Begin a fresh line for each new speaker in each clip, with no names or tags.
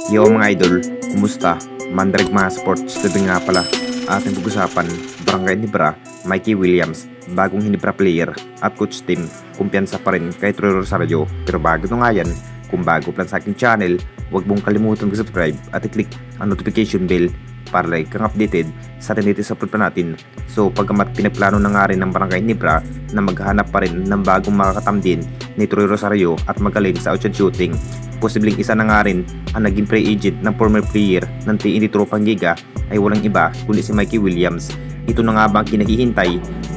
Yo mga idol, kumusta? Mandrag mga sports, gabi nga pala. Ating pag-usapan, Barangay Hinebra, Mikey Williams, bagong Hinebra player at coach team, kumpiyansa pa rin kay Troy Rosario. Pero bago na nga yan, kung bago pa lang sa aking channel, huwag mong kalimutan mag-subscribe at i-click ang notification bell para like kang updated sa atin dito sa upload pa natin. So pagkamat pinagplano na nga rin ng Barangay Hinebra na maghanap pa rin ng bagong makakatamdin ni Troy Rosario at magaling sa outshot shooting, posibleng isa na nga rin ang naging free agent ng former player ng TNT Tropang Giga ay walang iba kundi si Mikey Williams. Ito na nga ba ang kinahihintay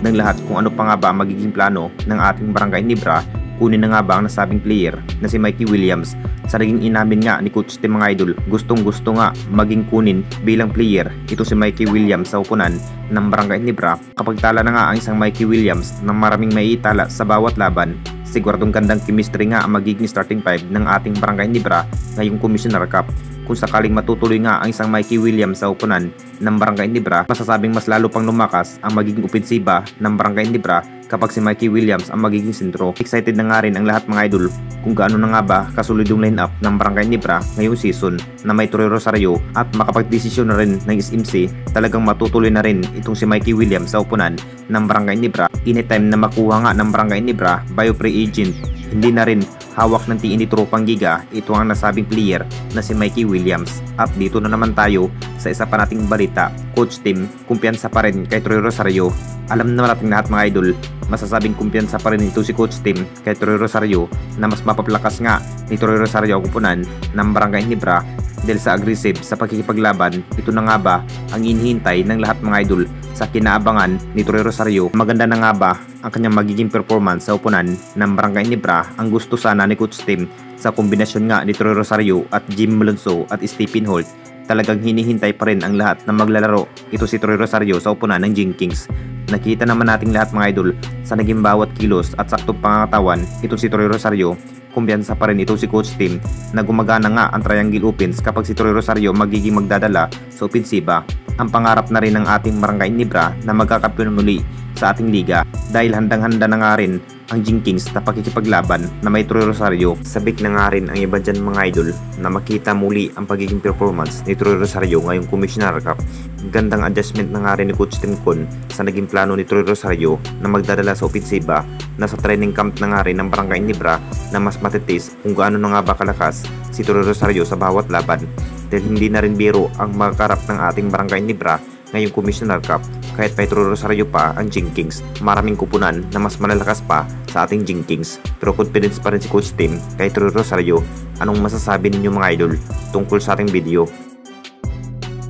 ng lahat kung ano pa nga ba magiging plano ng ating Barangay Hinebra? Kunin na nga ba ang nasabing player na si Mikey Williams? Sa naging inamin nga ni Coach Tim mga idol, gustong gusto nga maging kunin bilang player ito si Mikey Williams sa upunan ng Barangay Hinebra. Kapag tala na nga ang isang Mikey Williams na maraming maiitala sa bawat laban, siguradong gandang chemistry nga ang magiging starting five ng ating Barangay Hinebra ngayong Commissioner Cup. Kung sakaling matutuloy nga ang isang Mikey Williams sa upunan ng Barangay Hinebra, masasabing mas lalo pang lumakas ang magiging opensiba ng Barangay Hinebra kapag si Mikey Williams ang magiging sentro. Excited na nga rin ang lahat mga idol kung gaano na nga ba kasulid yung lineup ng Barangay Hinebra ngayong season na may Troy Rosario at makapagdesisyon na rin ng SMC. Talagang matutuloy na rin itong si Mikey Williams sa upunan ng Barangay Hinebra. Anytime na makuha nga ng Barangay Hinebra bio free agent, hindi na rin hawak ng TNT Tropang Giga ito ang nasabing player na si Mikey Williams. At dito na naman tayo sa isa pa nating balita, coach team, kumpiyansa pa rin kay Troy Rosario. Alam naman natin lahat mga idol, masasabing kumpiyansa pa rin ito si coach team kay Troy Rosario na mas mapaplakas nga ni Troy Rosario ang kupunan ng Barangay Hinebra dahil sa aggressive sa pagkikipaglaban. Ito na nga ba ang inihintay ng lahat mga idol sa kinaabangan ni Troy Rosario? Maganda na nga ba ang kanyang magiging performance sa upunan ng Barangay Hinebra? Ang gusto sana ni coach team sa kombinasyon nga ni Troy Rosario at Jim Malonzo at Stephen Holt, talagang hinihintay pa rin ang lahat na maglalaro ito si Troy Rosario sa upunan ng Jenkins. Nakita naman nating lahat mga idol sa naging bawat kilos at saktong pangangatawan ito si Troy Rosario. Kumpiyansa pa rin ito si coach team na gumagana nga ang triangle opens kapag si Troy Rosario magiging magdadala sa opensiba. Ang pangarap na rin ng ating Barangay Hinebra na magkakampyon muli sa ating liga dahil handang-handa na nga rin ang Jenkins na pakikipaglaban na may Troy Rosario. Sabik na nga rin ang iba dyan mga idol na makita muli ang pagiging performance ni Troy Rosario ngayong Commissioner Cup. Gandang adjustment na nga rin ni Coach Tim Con sa naging plano ni Troy Rosario na magdadala sa opensiba. Nasa training camp na nga rin ng Barangay Hinebra na mas matitis kung gaano na nga ba kalakas si Troy Rosario sa bawat laban. Dahil hindi na rin biro ang magkarap ng ating Barangay Hinebra ngayong Commissioner Cup. Kahit may Troy Rosario pa ang Jenkins, maraming kupunan na mas malalakas pa sa ating Jenkins. Pero confidence pa rin si Coach Tim kay Troy Rosario. Anong masasabi ninyo mga idol tungkol sa ating video?